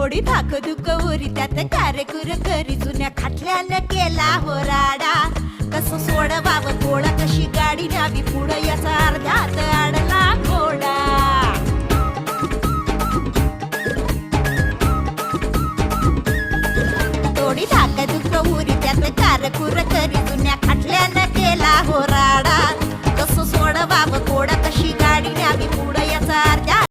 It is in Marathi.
थोडी धाकधुक उरी त्यात कार्यकुर करी जुन्या खाटल्यानं केला हो राडा कसं सोडवावं गोळा कशी गाडी न्यावी पुढं याचा अर्ध्यात अडला घोडा थोडी धाकधुक उरी त्यात कार्यकुर करी जुन्या खाटल्यानं केला हो